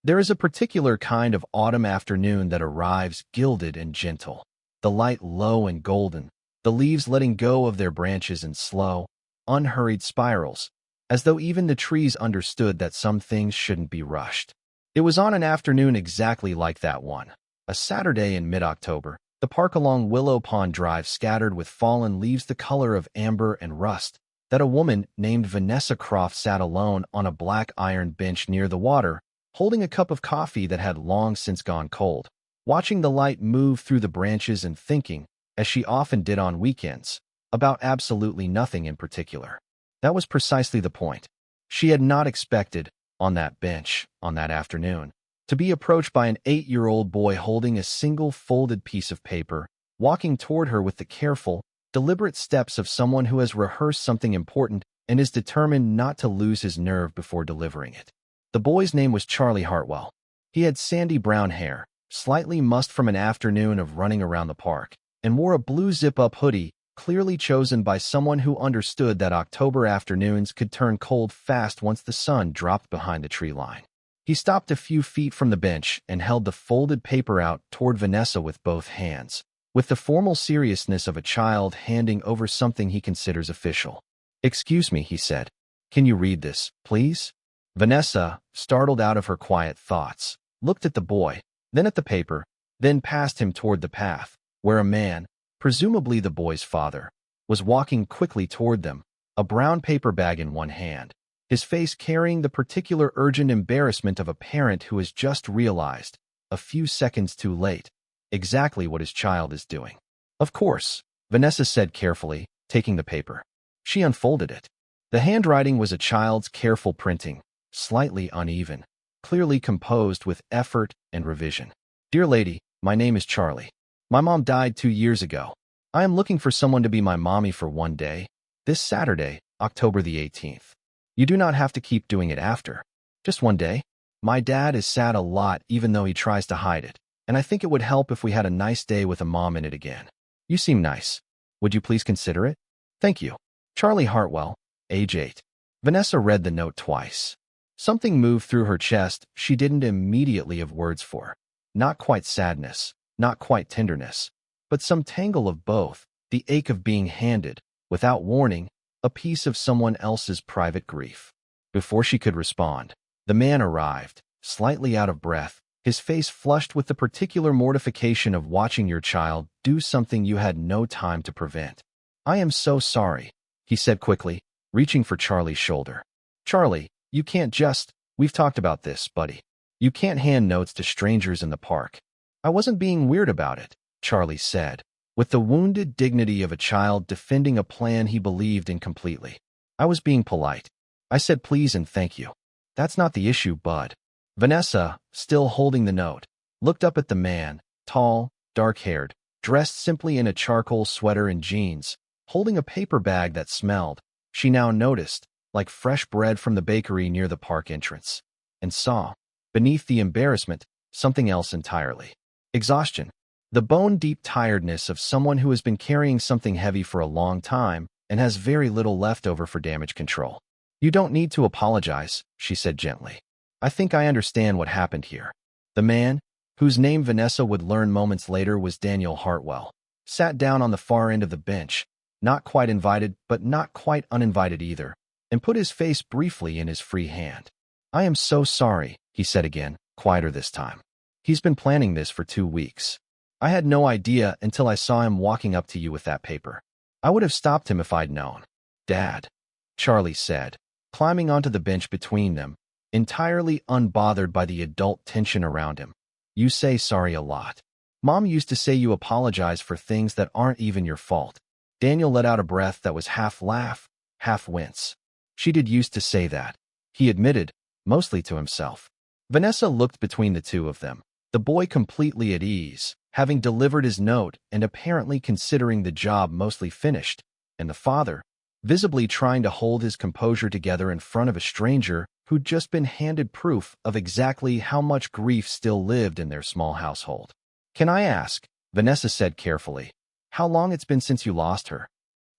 There is a particular kind of autumn afternoon that arrives gilded and gentle, the light low and golden, the leaves letting go of their branches in slow, unhurried spirals, as though even the trees understood that some things shouldn't be rushed. It was on an afternoon exactly like that one, a Saturday in mid-October, the park along Willow Pond Drive scattered with fallen leaves the color of amber and rust, that a woman named Vanessa Croft sat alone on a black iron bench near the water, holding a cup of coffee that had long since gone cold, watching the light move through the branches and thinking, as she often did on weekends, about absolutely nothing in particular. That was precisely the point. She had not expected, on that bench, on that afternoon, to be approached by an 8-year-old boy holding a single folded piece of paper, walking toward her with the careful, deliberate steps of someone who has rehearsed something important and is determined not to lose his nerve before delivering it. The boy's name was Charlie Hartwell. He had sandy brown hair, slightly mussed from an afternoon of running around the park, and wore a blue zip-up hoodie, clearly chosen by someone who understood that October afternoons could turn cold fast once the sun dropped behind the tree line. He stopped a few feet from the bench and held the folded paper out toward Vanessa with both hands, with the formal seriousness of a child handing over something he considers official. "Excuse me," he said. "Can you read this, please?" Vanessa, startled out of her quiet thoughts, looked at the boy, then at the paper, then past him toward the path, where a man, presumably the boy's father, was walking quickly toward them, a brown paper bag in one hand, his face carrying the particular urgent embarrassment of a parent who has just realized, a few seconds too late, exactly what his child is doing. "Of course," Vanessa said carefully, taking the paper. She unfolded it. The handwriting was a child's careful printing, slightly uneven, clearly composed with effort and revision. "Dear lady, my name is Charlie. My mom died 2 years ago. I am looking for someone to be my mommy for one day, this Saturday, October the 18th. You do not have to keep doing it after. Just one day. My dad is sad a lot even though he tries to hide it, and I think it would help if we had a nice day with a mom in it again. You seem nice. Would you please consider it? Thank you. Charlie Hartwell, age 8. Vanessa read the note twice. Something moved through her chest she didn't immediately have words for. Not quite sadness, not quite tenderness, but some tangle of both, the ache of being handed, without warning, a piece of someone else's private grief. Before she could respond, the man arrived, slightly out of breath, his face flushed with the particular mortification of watching your child do something you had no time to prevent. "I am so sorry," he said quickly, reaching for Charlie's shoulder. "Charlie, you can't just, we've talked about this, buddy. You can't hand notes to strangers in the park." "I wasn't being weird about it," Charlie said, with the wounded dignity of a child defending a plan he believed in completely. "I was being polite. I said please and thank you. That's not the issue, bud." Vanessa, still holding the note, looked up at the man, tall, dark-haired, dressed simply in a charcoal sweater and jeans, holding a paper bag that smelled, she now noticed, like fresh bread from the bakery near the park entrance, and saw, beneath the embarrassment, something else entirely. Exhaustion. The bone-deep tiredness of someone who has been carrying something heavy for a long time and has very little left over for damage control. "You don't need to apologize," she said gently. "I think I understand what happened here." The man, whose name Vanessa would learn moments later was Daniel Hartwell, sat down on the far end of the bench, not quite invited but not quite uninvited either, and put his face briefly in his free hand. "I am so sorry," he said again, quieter this time. "He's been planning this for 2 weeks. I had no idea until I saw him walking up to you with that paper. I would have stopped him if I'd known." "Dad," Charlie said, climbing onto the bench between them, entirely unbothered by the adult tension around him. "You say sorry a lot. Mom used to say you apologize for things that aren't even your fault." Daniel let out a breath that was half laugh, half wince. "She did used to say that," he admitted, mostly to himself. Vanessa looked between the two of them, the boy completely at ease, having delivered his note and apparently considering the job mostly finished, and the father, visibly trying to hold his composure together in front of a stranger who'd just been handed proof of exactly how much grief still lived in their small household. "Can I ask," Vanessa said carefully, "how long it's been since you lost her?"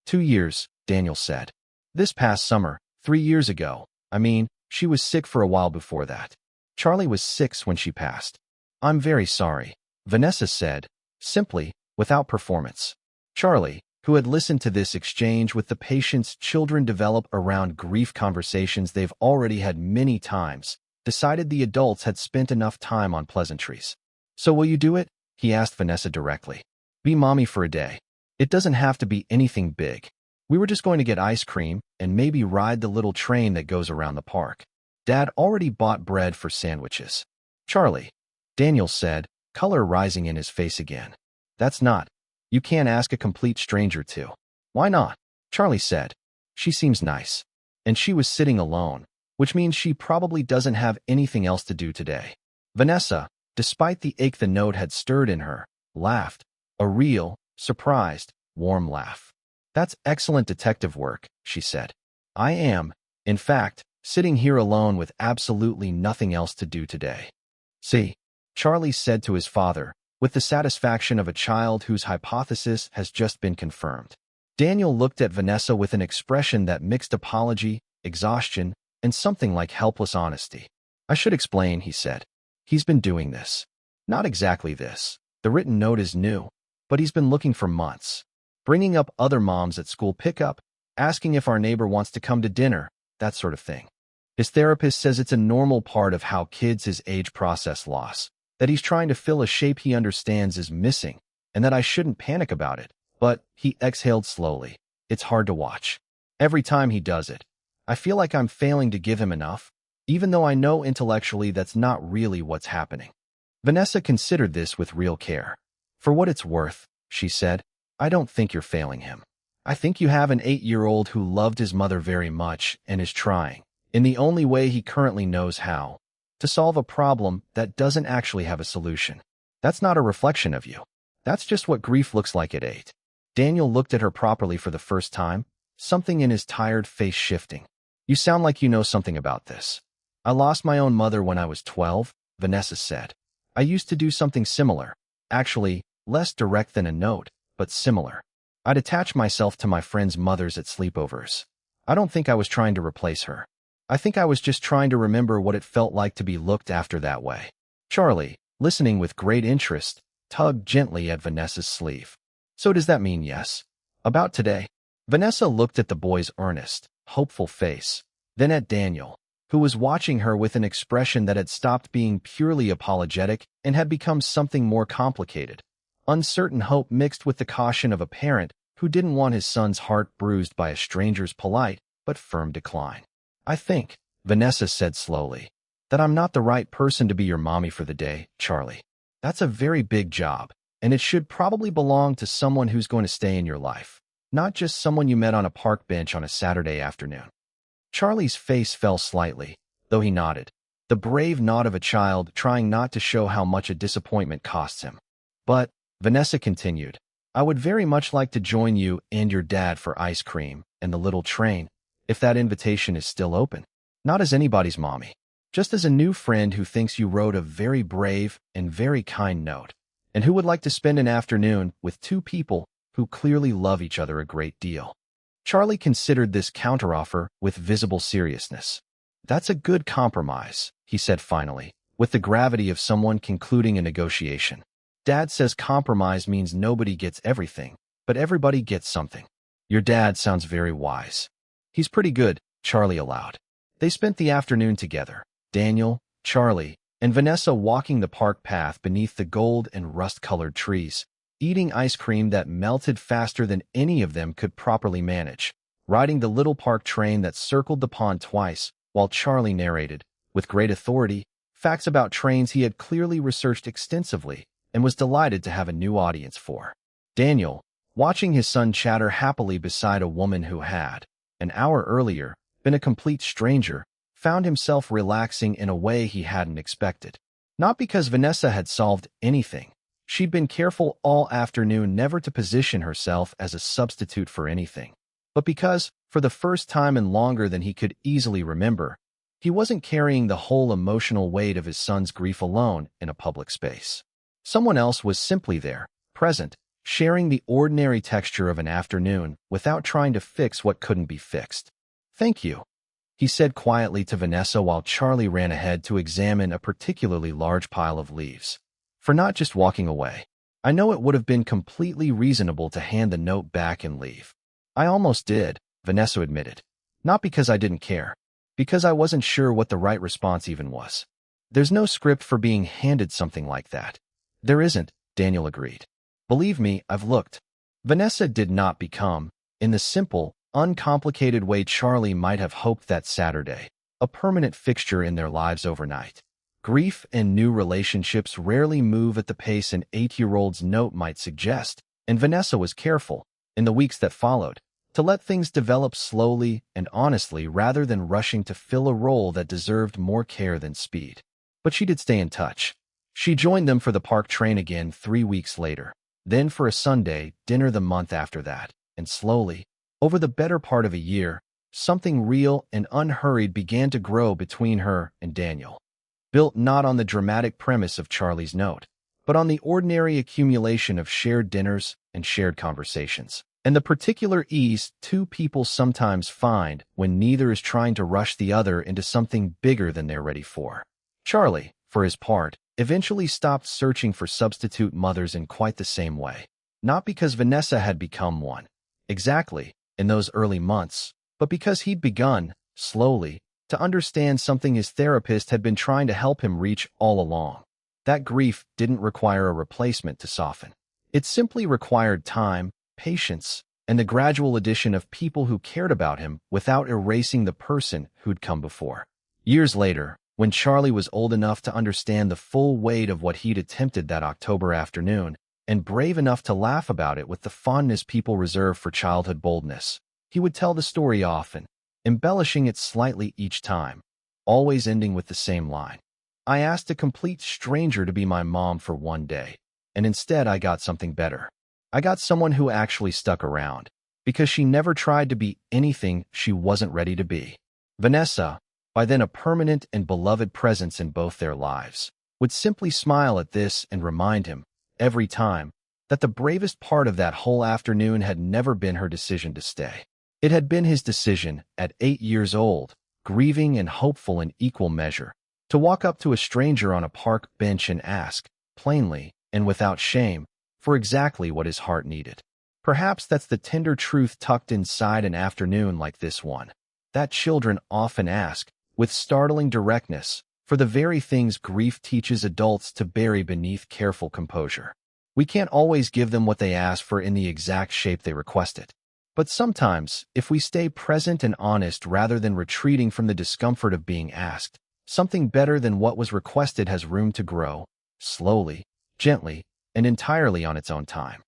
2 years, Daniel said. "This past summer, 3 years ago. I mean, she was sick for a while before that." Charlie was 6 when she passed. I'm very sorry, Vanessa said, simply, without performance. Charlie, who had listened to this exchange with the patience children develop around grief conversations they've already had many times, decided the adults had spent enough time on pleasantries. So will you do it? He asked Vanessa directly. Be mommy for a day. It doesn't have to be anything big. We were just going to get ice cream and maybe ride the little train that goes around the park. Dad already bought bread for sandwiches. Charlie, Daniel said, color rising in his face again. That's not. You can't ask a complete stranger to. Why not? Charlie said. She seems nice. And she was sitting alone, which means she probably doesn't have anything else to do today. Vanessa, despite the ache the note had stirred in her, laughed. A real, surprised, warm laugh. That's excellent detective work, she said. I am, in fact, sitting here alone with absolutely nothing else to do today. See, Charlie said to his father, with the satisfaction of a child whose hypothesis has just been confirmed. Daniel looked at Vanessa with an expression that mixed apology, exhaustion, and something like helpless honesty. I should explain, he said. He's been doing this. Not exactly this. The written note is new, but he's been looking for months. Bringing up other moms at school pickup, asking if our neighbor wants to come to dinner, that sort of thing. His therapist says it's a normal part of how kids his age process loss, that he's trying to fill a shape he understands is missing, and that I shouldn't panic about it. But, he exhaled slowly, it's hard to watch. Every time he does it, I feel like I'm failing to give him enough, even though I know intellectually that's not really what's happening. Vanessa considered this with real care. For what it's worth, she said, I don't think you're failing him. I think you have an 8-year-old who loved his mother very much and is trying, in the only way he currently knows how, to solve a problem that doesn't actually have a solution. That's not a reflection of you. That's just what grief looks like at 8. Daniel looked at her properly for the first time, something in his tired face shifting. You sound like you know something about this. I lost my own mother when I was 12, Vanessa said. I used to do something similar, actually, less direct than a note, but similar. I'd attach myself to my friends' mothers at sleepovers. I don't think I was trying to replace her. I think I was just trying to remember what it felt like to be looked after that way. Charlie, listening with great interest, tugged gently at Vanessa's sleeve. So does that mean yes? About today? Vanessa looked at the boy's earnest, hopeful face, then at Daniel, who was watching her with an expression that had stopped being purely apologetic and had become something more complicated. Uncertain hope mixed with the caution of a parent who didn't want his son's heart bruised by a stranger's polite but firm decline. I think, Vanessa said slowly, that I'm not the right person to be your mommy for the day, Charlie. That's a very big job, and it should probably belong to someone who's going to stay in your life, not just someone you met on a park bench on a Saturday afternoon. Charlie's face fell slightly, though he nodded, the brave nod of a child trying not to show how much a disappointment costs him. But, Vanessa continued, I would very much like to join you and your dad for ice cream and the little train, if that invitation is still open. Not as anybody's mommy, just as a new friend who thinks you wrote a very brave and very kind note, and who would like to spend an afternoon with 2 people who clearly love each other a great deal. Charlie considered this counteroffer with visible seriousness. That's a good compromise, he said finally, with the gravity of someone concluding a negotiation. Dad says compromise means nobody gets everything, but everybody gets something. Your dad sounds very wise. He's pretty good, Charlie allowed. They spent the afternoon together, Daniel, Charlie, and Vanessa walking the park path beneath the gold and rust-colored trees, eating ice cream that melted faster than any of them could properly manage, riding the little park train that circled the pond twice, while Charlie narrated, with great authority, facts about trains he had clearly researched extensively and was delighted to have a new audience for. Daniel, watching his son chatter happily beside a woman who had, an hour earlier, been a complete stranger, found himself relaxing in a way he hadn't expected. Not because Vanessa had solved anything. She'd been careful all afternoon never to position herself as a substitute for anything. But because, for the first time and longer than he could easily remember, he wasn't carrying the whole emotional weight of his son's grief alone in a public space. Someone else was simply there, present, sharing the ordinary texture of an afternoon without trying to fix what couldn't be fixed. Thank you. he said quietly to Vanessa while Charlie ran ahead to examine a particularly large pile of leaves. For not just walking away. I know it would have been completely reasonable to hand the note back and leave. I almost did, Vanessa admitted. Not because I didn't care. Because I wasn't sure what the right response even was. There's no script for being handed something like that. There isn't, Daniel agreed. Believe me, I've looked. Vanessa did not become, in the simple, uncomplicated way Charlie might have hoped that Saturday, a permanent fixture in their lives overnight. Grief and new relationships rarely move at the pace an 8-year-old's note might suggest, and Vanessa was careful, in the weeks that followed, to let things develop slowly and honestly rather than rushing to fill a role that deserved more care than speed. But she did stay in touch. She joined them for the park train again 3 weeks later, then for a Sunday dinner the month after that, and slowly, over the better part of a year, something real and unhurried began to grow between her and Daniel. Built not on the dramatic premise of Charlie's note, but on the ordinary accumulation of shared dinners and shared conversations, and the particular ease two people sometimes find when neither is trying to rush the other into something bigger than they're ready for. Charlie, for his part, eventually stopped searching for substitute mothers in quite the same way. Not because Vanessa had become one, exactly, in those early months, but because he'd begun, slowly, to understand something his therapist had been trying to help him reach all along. That grief didn't require a replacement to soften. It simply required time, patience, and the gradual addition of people who cared about him without erasing the person who'd come before. Years later, when Charlie was old enough to understand the full weight of what he'd attempted that October afternoon, and brave enough to laugh about it with the fondness people reserve for childhood boldness, he would tell the story often, embellishing it slightly each time, always ending with the same line. I asked a complete stranger to be my mom for one day, and instead I got something better. I got someone who actually stuck around, because she never tried to be anything she wasn't ready to be. Vanessa, by then a permanent and beloved presence in both their lives, would simply smile at this and remind him, every time, that the bravest part of that whole afternoon had never been her decision to stay. It had been his decision, at 8 years old, grieving and hopeful in equal measure, to walk up to a stranger on a park bench and ask, plainly and without shame, for exactly what his heart needed. Perhaps that's the tender truth tucked inside an afternoon like this one, that children often ask, with startling directness, for the very things grief teaches adults to bury beneath careful composure. We can't always give them what they ask for in the exact shape they requested. But sometimes, if we stay present and honest rather than retreating from the discomfort of being asked, something better than what was requested has room to grow, slowly, gently, and entirely on its own time.